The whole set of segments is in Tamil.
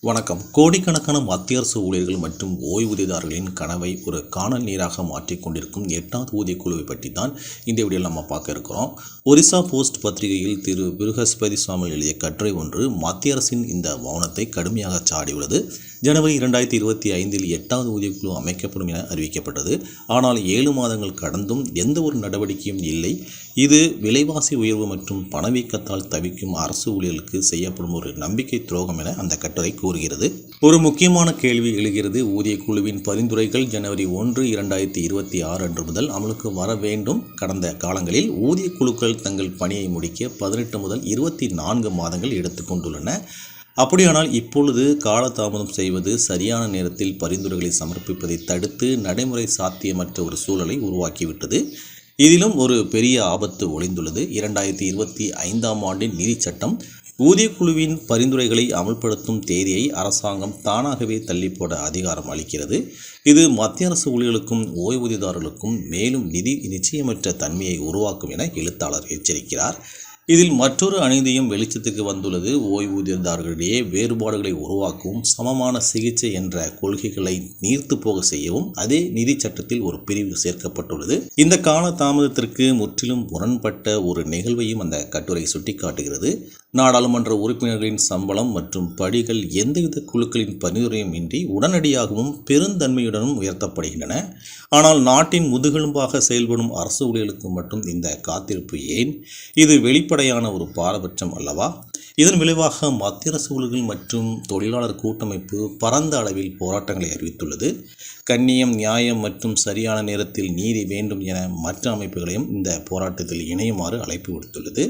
வணக்கம். கோடிக்கணக்கான மத்திய அரசு ஊழியர்கள் மற்றும் ஓய்வூதியதாரர்களின் கனவை ஒரு கானல் நீராக மாற்றிக் கொண்டிருக்கும் 8வது ஊதிய குழுவை பற்றி தான் இந்த வீடியோவில் நம்ம பார்க்க இருக்கிறோம். ஒரிசா போஸ்ட் பத்திரிகையில் திரு பிருகஸ்பதி சுவாமி எழுதிய கட்டுரை ஒன்று மத்திய அரசின் இந்த மௌனத்தை கடுமையாக சாடியுள்ளது. ஜனவரி 2025 8வது ஊதிய குழு அமைக்கப்படும் என அறிவிக்கப்பட்டது. ஆனால் 7 மாதங்கள் கடந்தும் எந்த ஒரு நடவடிக்கையும் இல்லை. இது விலைவாசி உயர்வு மற்றும் பணவீக்கத்தால் தவிக்கும் அரசு ஊழியர்களுக்கு செய்யப்படும் ஒரு நம்பிக்கை துரோகம் என அந்த கட்டுரை கூறுகிறது. ஒரு முக்கியமான கேள்வி எழுகிறது. ஊதிய குழுவின் பரிந்துரைகள் ஜனவரி 1, 2026 அன்று முதல் அமலுக்கு வர வேண்டும். கடந்த காலங்களில் ஊதிய குழுக்கள் தங்கள் பணியை முடிக்க 18 முதல் 24 மாதங்கள் எடுத்துக்கொண்டுள்ளன. அப்படியானால் இப்பொழுது காலதாமதம் செய்வது சரியான நேரத்தில் பரிந்துரைகளை சமர்ப்பிப்பதை தடுத்து நடைமுறை சாத்தியமற்ற ஒரு சூழலை உருவாக்கிவிட்டது. இதிலும் ஒரு பெரிய ஆபத்து ஒளிந்துள்ளது. 2025ஆம் ஆண்டின் நிதி சட்டம் ஊதிய குழுவின் பரிந்துரைகளை அமல்படுத்தும் தேதியை அரசாங்கம் தானாகவே தள்ளிப்போட அதிகாரம் அளிக்கிறது. இது மத்திய அரசு ஊழியர்களுக்கும் ஓய்வூதியதாரர்களுக்கும் மேலும் நிதி நிச்சயமற்ற தன்மையை உருவாக்கும் என எழுத்தாளர் எச்சரிக்கிறார். இதில் மற்றொரு அநீதியும் வெளிச்சத்துக்கு வந்துள்ளது. ஓய்வூதியதாரர்களிடையே வேறுபாடுகளை உருவாக்கவும் சமமான சிகிச்சை என்ற கொள்கைகளை நீர்த்து போக செய்யவும் அதே நிதி சட்டத்தில் ஒரு பிரிவு சேர்க்கப்பட்டுள்ளது. இந்த கால தாமதத்திற்கு முற்றிலும் முரண்பட்ட ஒரு நிகழ்வையும் அந்த கட்டுரை சுட்டிக்காட்டுகிறது. நாடாளுமன்ற உறுப்பினர்களின் சம்பளம் மற்றும் படிகள் எந்தவித குழுக்களின் பரிந்துரையும் இன்றி உடனடியாகவும் பெருந்தன்மையுடனும் உயர்த்தப்படுகின்றன. ஆனால் நாட்டின் முதுகெலும்பாக செயல்படும் அரசு ஊழியர்களுக்கு மட்டும் இந்த காத்திருப்பு ஏன்? இது வெளிப்படையான ஒரு பாரபட்சம் அல்லவா? இதன் விளைவாக மத்திய அரசு ஊழியர்கள் மற்றும் தொழிலாளர் கூட்டமைப்பு பரந்த அளவில் போராட்டங்களை அறிவித்துள்ளது. கண்ணியம், நியாயம் மற்றும் சரியான நேரத்தில் நீதி வேண்டும் என மற்ற அமைப்புகளையும் இந்த போராட்டத்தில் இணையுமாறு அழைப்பு விடுத்துள்ளது.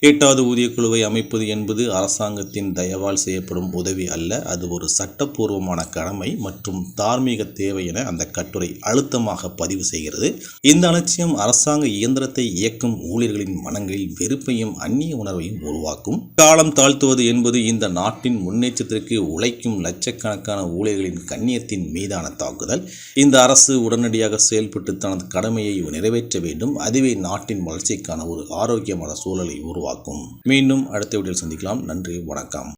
8வது ஊதிய குழுவை அமைப்பது என்பது அரசாங்கத்தின் தயவால் செய்யப்படும் உதவி அல்ல. அது ஒரு சட்டப்பூர்வமான கடமை மற்றும் தார்மீக தேவை என அந்த கட்டுரை அழுத்தமாக பதிவு செய்கிறது. இந்த அலட்சியம் அரசாங்க இயந்திரத்தை இயக்கும் ஊழியர்களின் மனங்களில் வெறுப்பையும் அந்நிய உணர்வையும் உருவாக்கும். காலம் தாழ்த்துவது என்பது இந்த நாட்டின் முன்னேற்றத்திற்கு உழைக்கும் லட்சக்கணக்கான ஊழியர்களின் கண்ணியத்தின் மீதான தாக்குதல். இந்த அரசு உடனடியாக செயல்பட்டு தனது கடமையை நிறைவேற்ற வேண்டும். அதுவே நாட்டின் வளர்ச்சிக்கான ஒரு ஆரோக்கியமான சூழலை உருவாக்கும். மீண்டும் அடுத்த வீடியோவில் சந்திக்கலாம். நன்றி, வணக்கம்.